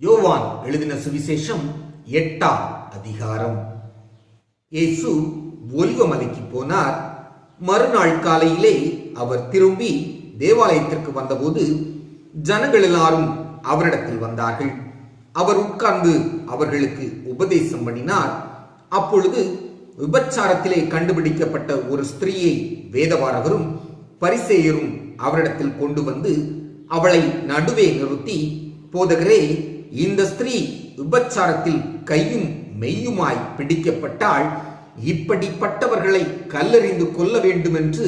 யோவான் எழுதின சுவிசேஷம் 8ஆம் அதிகாரம். இயேசு ஒலிவமலைக்கு போனார். மறுநாள் காலையிலே அவர் திரும்பி தேவாலயத்திற்கு வந்தபோது ஜனங்கள் எல்லாரும் அவரிடத்தில் வந்தார்கள். அவர் உட்கார்ந்து அவர்களுக்கு உபதேசம் பண்ணினார். அப்பொழுது விபச்சாரத்திலே கண்டுபிடிக்கப்பட்ட ஒரு ஸ்திரீயை வேதபாரகரும் பரிசேயரும் அவரிடத்தில் கொண்டு வந்து அவளை நடுவே நிறுத்தி, போதகரே, இந்த ஸ்திரீ விபச்சாரத்தில் கையும் மெய்யுமாய் பிடிக்கப்பட்டால் இப்படிப்பட்டவர்களை கல்லெறிந்து கொல்ல வேண்டும் என்று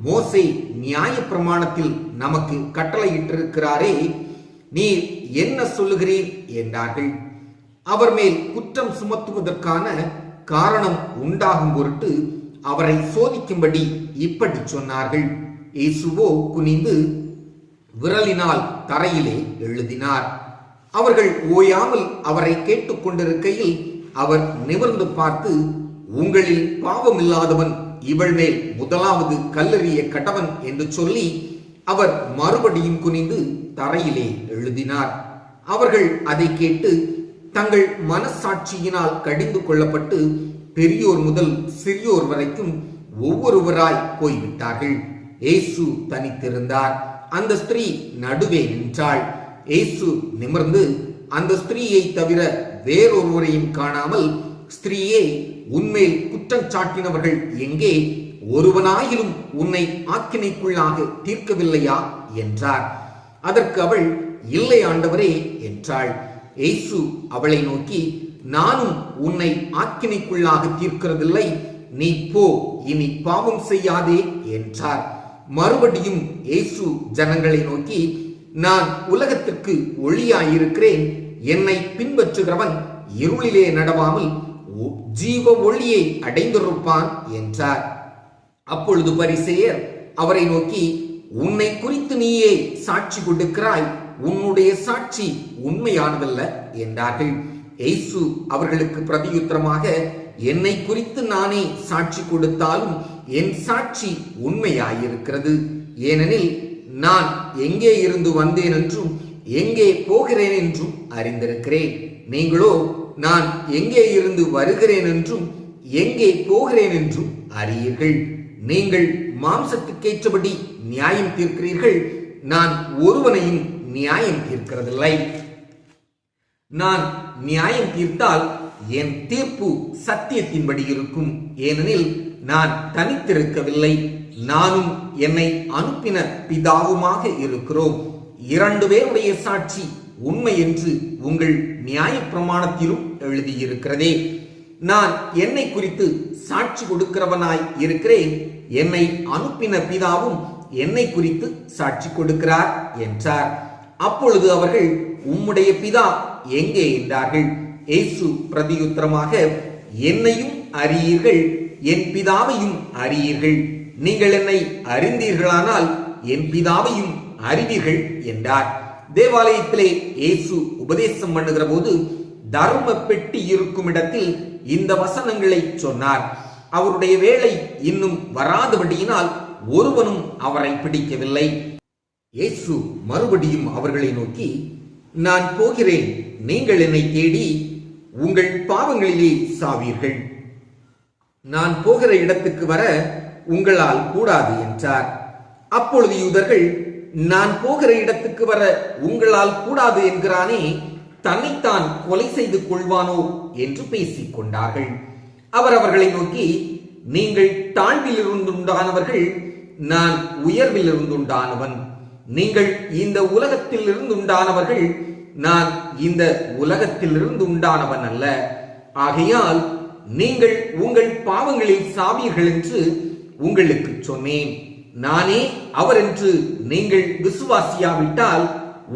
மோசே நியாய பிரமாணத்தில் நமக்கு கட்டளையிட்டிருக்கிறாரே, நீர் என்ன சொல்லுகிறீர் என்றார்கள். அவர் மேல் குற்றம் சுமத்துவதற்கான காரணம் உண்டாகும் பொருட்டு அவரை சோதிக்கும்படி இப்படி சொன்னார்கள். இயேசுவோ குனிந்து விரலினால் தரையிலே எழுதினார். அவர்கள் ஓயாமல் அவரை கேட்டுக்கொண்டிருக்கையில் அவர் நிமிர்ந்து பார்த்து, உங்களில் பாவமில்லாதவன் இவள் மேல் முதலாவது கல்லெறிய கடவன் என்று சொல்லி அவர் மறுபடியும் குனிந்து தரையிலே எழுதினார். அவர்கள் அதை கேட்டு தங்கள் மனசாட்சியினால் கடிந்து கொள்ளப்பட்டு பெரியோர் முதல் சிறியோர் வரைக்கும் ஒவ்வொருவராய் போய்விட்டார்கள். இயேசு தனித்திருந்தார். அந்த ஸ்திரீ நடுவே நின்றாள். இயேசு நிமிர்ந்து அந்த ஸ்திரீயை தவிர வேறொருவரையும் காணாமல், ஸ்திரீயே, உன்மேல் குற்றம் சாட்டினவர்கள் எங்கே? ஒருவனாயிலும் உன்னை ஆக்கினைக்குள்ளாக தீர்க்கவில்லையா என்றார். அதற்கு அவள், இல்லை ஆண்டவரே என்றாள். இயேசு அவளை நோக்கி, நானும் உன்னை ஆக்கினைக்குள்ளாக தீர்க்கிறதில்லை, நீ போ, இனி பாவம் செய்யாதே என்றார். மறுபடியும் இயேசு ஜனங்களை நோக்கி, நான் உலகத்திற்கு ஒளியாயிருக்கிறேன், என்னை பின்பற்றுகிறவன் இருளிலே நடவாமல் ஜீவ ஒளியை அடைந்திருப்பான் என்றார். அப்பொழுது பரிசேயர் அவரை நோக்கி, உன்னை குறித்து நீயே சாட்சி கொடுக்கிறாய், உன்னுடைய சாட்சி உண்மையானதல்ல என்றார்கள். இயேசு அவர்களுக்கு பிரதியுத்தரமாக, என்னை குறித்து நானே சாட்சி கொடுத்தாலும் என் சாட்சி உண்மையாயிருக்கிறது. ஏனெனில் நான் எங்கே இருந்து வந்தேன் என்றும் எங்கே போகிறேன் என்றும் அறிந்திருக்கிறேன். நீங்களோ நான் எங்கே இருந்து வருகிறேன் என்றும் எங்கே போகிறேன் என்றும் அறியீர்கள். நீங்கள் மாம்சத்துக்கேற்றபடி நியாயம் தீர்க்கிறீர்கள், நான் ஒருவனையும் நியாயம் தீர்க்கிறதில்லை. நான் நியாயம் தீர்த்தால் என் தீர்ப்பு சத்தியத்தின்படி இருக்கும். ஏனெனில் நான் தனித்திருக்கவில்லை, நானும் என்னை அனுப்பின பிதாவுமாக இருக்கிறோம். 2 பேருடைய சாட்சி உண்மை என்று உங்கள் நியாய பிரமாணத்திலும் எழுதியிருக்கிறதே. நான் என்னை குறித்து சாட்சி கொடுக்கிறவனாய் இருக்கிறேன், என்னை அனுப்பின பிதாவும் என்னை குறித்து சாட்சி கொடுக்கிறார் என்றார். அப்பொழுது அவர்கள், உம்முடைய பிதா எங்கே என்றார்கள். இயேசு பிரதியுத்தரமாக, என்னையும் அறியீர்கள், என் பிதாவையும் அறியீர்கள். நீங்கள் என்னை அறிந்தீர்களானால் என் பிதாவையும் அறிவீர்கள் என்றார். தேவாலயத்திலே இயேசு உபதேசம் பண்ணுகிற போது தர்ம பெட்டி இருக்கும் இடத்தில் இந்த வசனங்களை சொன்னார். அவருடைய வேளை இன்னும் வராதபடியினால் ஒருவனும் அவரை பிடிக்கவில்லை. இயேசு மறுபடியும் அவர்களை நோக்கி, நான் போகிறேன், நீங்கள் என்னை தேடி உங்கள் பாவங்களிலே சாவீர்கள். நான் போகிற இடத்துக்கு வர உங்களால் கூடாது என்றார். அப்பொழுது யூதர்கள், நான் போகிற இடத்துக்கு வர உங்களால் கூடாது என்கிறானே, தன்னைத்தான் கொலை செய்து கொள்வானோ என்று பேசிக் கொண்டார்கள். அவர் அவர்களை நோக்கி, நீங்கள் தாழ்வில் இருந்துண்டானவர்கள், நான் உயர்வில் இருந்துண்டானவன். நீங்கள் இந்த உலகத்தில் இருந்துண்டானவர்கள், நான் இந்த உலகத்தில் இருந்து உண்டானவன் அல்ல. ஆகையால் நீங்கள் உங்கள் பாவங்களில் சாவீர்கள் என்று உங்களுக்கு சொன்னேன். நானே அவர் என்று நீங்கள் விசுவாசியாவிட்டால்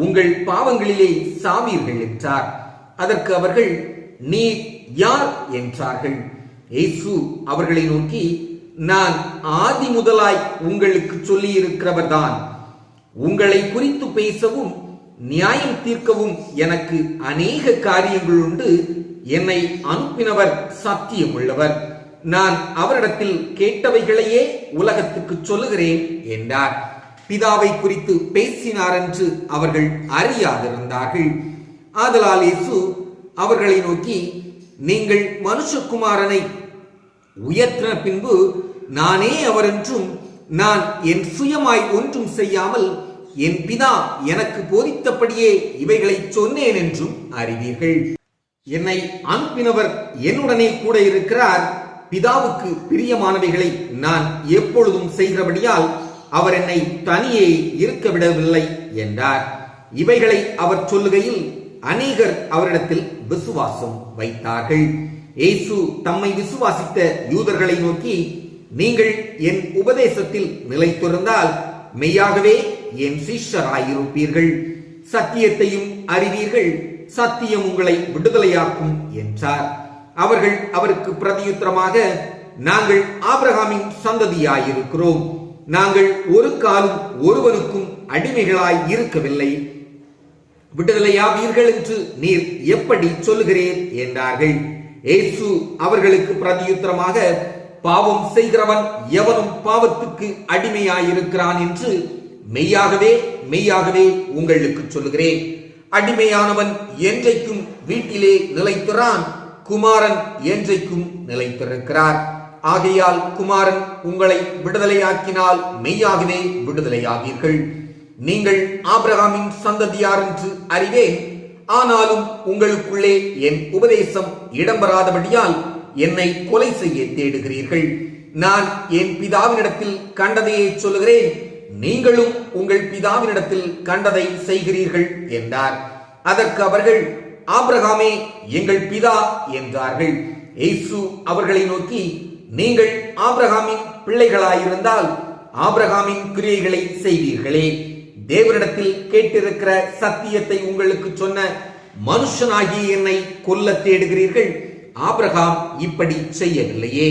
உங்கள் பாவங்களிலே சாவீர்கள் என்றார். அதற்கு அவர்கள், நீ யார் என்றார்கள். இயேசு அவர்களை நோக்கி, நான் ஆதி முதலாய் உங்களுக்கு சொல்லி இருக்கிறவர்தான். உங்களை குறித்து பேசவும் நியாயம் தீர்க்கவும் எனக்கு அநேக காரியங்கள் உண்டு. என்னை அனுப்பினவர் சத்தியம் உள்ளவர். நான் அவரிடத்தில் கேட்டவைகளையே உலகத்துக்கு சொல்லுகிறேன் என்றார். பிதாவை குறித்து பேசினார் என்று அவர்கள் அறியாதிருந்தார்கள். ஆதலால் இயேசு அவர்களை நோக்கி, நீங்கள் மனுஷகுமாரனை உயர்த்தின பின்பு நானே அவர் என்றும், நான் என் சுயமாய் ஒன்றும் செய்யாமல் என் பிதா எனக்கு போதித்தபடியே இவைகளை சொன்னேன் என்றும் அறிவீர்கள். என்னை அனுப்பினவர் என்னுடனே கூட இருக்கிறார். பிதாவுக்கு பிரியமானவைகளை நான் எப்பொழுதும் செய்கிறபடியால் அவர் என்னை தனியே இருக்க விடவில்லை என்றார். இவைகளை அவர் சொல்லுகையில் அநேகர் அவரிடத்தில் விசுவாசம் வைத்தார்கள். இயேசு தம்மை விசுவாசித்த யூதர்களை நோக்கி, நீங்கள் என் உபதேசத்தில் நிலைத்திருந்தால் மெய்யாகவே என் சீஷராயிருப்பீர்கள், சத்தியத்தையும் அறிவீர்கள், சத்தியம் உங்களை விடுதலையாக்கும் என்றார். அவர்கள் அவருக்கு பிரதியுத்தரமாக, நாங்கள் ஆபிரகாமின் சந்ததியாயிருக்கிறோம், நாங்கள் ஒரு காலம் ஒருவனுக்கும் அடிமைகளாய் இருக்கவில்லை, விடுதலையாவீர்கள் என்று நீர் எப்படி சொல்லுகிறீர் என்றார்கள். இயேசு அவர்களுக்கு பிரதியுத்தரமாக, பாவம் செய்கிறவன் எவனும் பாவத்துக்கு அடிமையாயிருக்கிறான் என்று மெய்யாகவே மெய்யாகவே உங்களுக்கு சொல்லுகிறேன். அடிமையானவன் என்றைக்கும் வீட்டிலே நிலைத்திறான், குமாரன் என்றைக்கும் நிலைத்திருக்கிறார். ஆகையால் குமாரன் உங்களை விடுதலையாக்கினால் மெய்யாகவே விடுதலையாவீர்கள். நீங்கள் ஆபிரகாமின் சந்ததியார் என்று அறிவேன், ஆனாலும் உங்களுக்குள்ளே என் உபதேசம் இடம்பெறாதபடியால் என்னை கொலை செய்ய தேடுகிறீர்கள். நான் என் பிதாவினிடத்தில் கண்டதையே சொல்லுகிறேன், நீங்களும் உங்கள் பிதாவினிடத்தில் கண்டதை செய்கிறீர்கள் என்றார். அதற்கு அவர்கள், ஆபிரகாமே எங்கள் பிதா என்றார்கள். இயேசு அவர்களை நோக்கி, நீங்கள் ஆபிரகாமின் பிள்ளைகளாயிருந்தால் ஆபிரகாமின் கிரியைகளை செய்வீர்களே. தேவனிடத்தில் கேட்டிருக்கிற சத்தியத்தை உங்களுக்கு சொன்ன மனுஷனாகிய என்னை கொல்ல தேடுகிறீர்கள். ஆபிரகாம் இப்படி செய்யவில்லையே,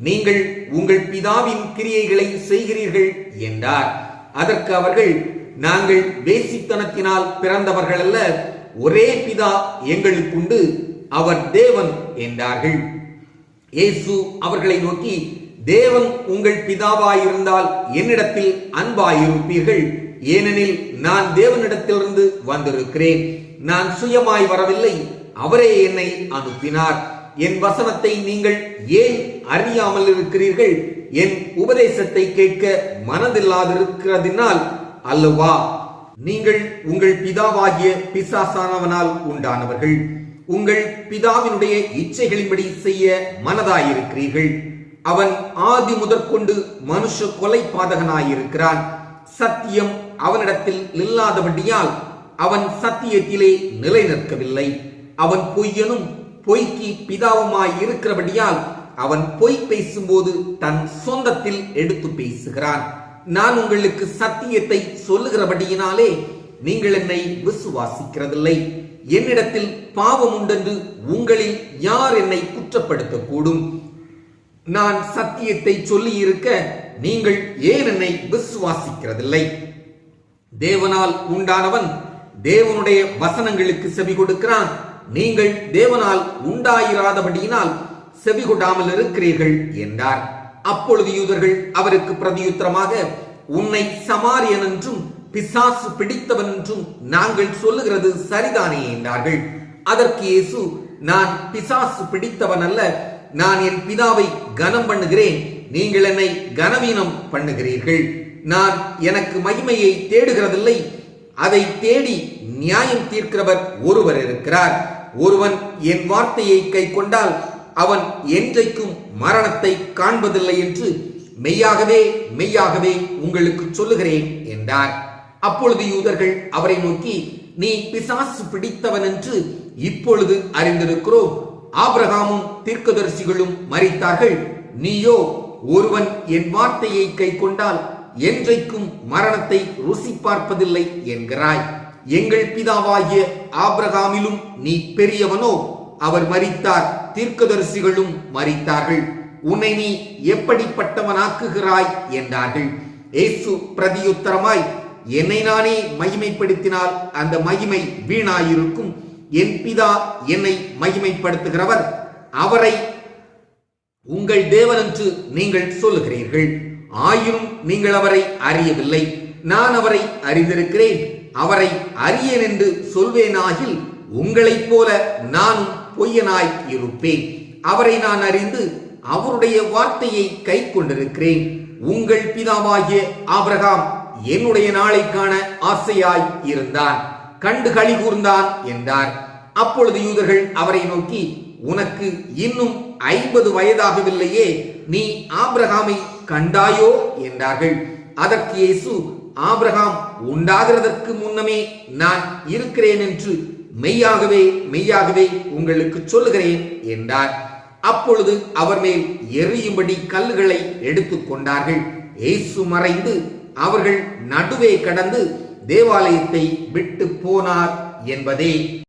நீங்கள் உங்கள் பிதாவின் கிரியைகளை செய்கிறீர்கள் என்றார். அதற்கு அவர்கள், நாங்கள் வேசித்தனத்தினால் பிறந்தவர்கள் அல்ல, ஒரே பிதா எங்களுக்குண்டு, அவர் தேவன் என்றார்கள். இயேசு அவர்களை நோக்கி, தேவன் உங்கள் பிதாவாயிருந்தால் என்னிடத்தில் அன்பாயிருப்பீர்கள், ஏனெனில் நான் தேவனிடத்திலிருந்து வந்திருக்கிறேன். நான் சுயமாய் வரவில்லை, அவரே என்னை அனுப்பினார். என் வசனத்தை நீங்கள் ஏன் அறியாமல் இருக்கிறீர்கள்? என் உபதேசத்தை கேட்க மனதில்லாதிருக்கிறதினால் அல்லவா? நீங்கள் உங்கள் பிதாவாகிய பிசாசானவனால் உண்டானவர்கள், உங்கள் பிதாவினுடைய இச்சைகளின்படி செய்ய மனதாயிருக்கிறீர்கள். அவன் ஆதி முதற்கொண்டு மனுஷ கொலை பாதகனாயிருக்கிறான். சத்தியம் அவனிடத்தில் இல்லாதபடியால் அவன் சத்தியத்திலே நிலை நிற்கவில்லை. அவன் பொய்யனும் பொய்க்கு பிதாவுமாய் இருக்கிறபடியால் அவன் பொய் பேசும்போது தன் சொந்தத்தில் எடுத்து பேசுகிறான். நான் உங்களுக்கு சத்தியத்தை சொல்லுகிறபடியினாலே நீங்கள் என்னை விசுவாசிக்கிறதில்லை. என்னிடத்தில் பாவம் உண்டென்று உங்களில் யார் என்னை குற்றப்படுத்தக்கூடும்? நான் சத்தியத்தை சொல்லி இருக்க நீங்கள் ஏன் என்னை விசுவாசிக்கிறதில்லை? தேவனால் உண்டானவன் தேவனுடைய வசனங்களுக்கு செவி கொடுக்கிறான். நீங்கள் தேவனால் உண்டாயிராதபடியினால் செவி கொடாமல் இருக்கிறீர்கள் என்றார். அப்பொழுது யூதர்கள் அவருக்கு பிரதியுத்தரமாக, உன்னை சமாரியன் என்றும் பிசாசு பிடித்தவன் என்றும் நாங்கள் சொல்லுகிறது சரிதானே என்றார்கள். அதற்கு இயேசு, நான் பிசாசு பிடித்தவன் அல்ல, நான் என் பிதாவை கனம் பண்ணுகிறேன், நீங்கள் என்னை கனவீனம் பண்ணுகிறீர்கள். நான் எனக்கு மகிமையை தேடுகிறதில்லை, அதை தேடி நியாயம் தீர்க்கிறவர் ஒருவர் இருக்கிறார். ஒருவன் என் வார்த்தையை கை கொண்டால் அவன் என்றைக்கும் மரணத்தை காண்பதில்லை என்று மெய்யாகவே மெய்யாகவே உங்களுக்கு சொல்லுகிறேன் என்றார். அப்பொழுது யூதர்கள் அவரை நோக்கி, நீ பிசாசு பிடித்தவன் என்று இப்பொழுது அறிந்திருக்கிறோம், ஆபிரகாமும் தீர்க்கதரிசிகளும் மரித்தார்கள், நீயோ ஒருவன் என் வார்த்தையை கை கொண்டால் என்றைக்கும் மரணத்தை ருசி பார்ப்பதில்லை என்கிறாய். எங்கள் பிதாவாகிய ஆபிரகாமிலும் நீ பெரியவனோ? அவர் மரித்தார், தீர்க்கதரிசிகளும் மரித்தார்கள், உன்னை நீ எப்படிப்பட்டவனாக்குகிறாய் என்றார்கள். இயேசு பிரதியுத்தரமாய், என்னை நானே மகிமைப்படுத்தினால் அந்த மகிமை வீணாயிருக்கும். என் பிதா என்னை மகிமைப்படுத்துகிறவர், அவரை உங்கள் தேவன் என்று நீங்கள் சொல்லுகிறீர்கள். ஆயினும் நீங்கள் அவரை அறியவில்லை. நான் அவரை அறிந்திருக்கிறேன். அவரை அறியேன் என்று சொல்வேனாகில் உங்களைப் போல நானும் பொய்யனாய் இருப்பேன். அவரை நான் அறிந்து அவருடைய வார்த்தையை கை கொண்டிருக்கிறேன். உங்கள் பிதாவாகிய ஆபிரகாம் என்னுடைய நாளை காண ஆசையாய் இருந்தான், கண்டு களி கூர்ந்தான் என்றார். அப்பொழுது யூதர்கள் அவரை நோக்கி, உனக்கு இன்னும் 50 வயதாகவில்லையே, நீ ஆபிரகாமை கண்டாயோ என்றார்கள். அதற்கு இயேசு, ஆபிரகாம் உண்டாகிறதற்கு முன்னமே நான் இருக்கிறேன் என்று மெய்யாகவே மெய்யாகவே உங்களுக்கு சொல்லுகிறேன் என்றார். அப்பொழுது அவர் மேல் எறியும்படி கல்லுகளை எடுத்துக் கொண்டார்கள். இயேசு மறைந்து அவர்கள் நடுவே கடந்து தேவாலயத்தை விட்டு போனார் என்பதே.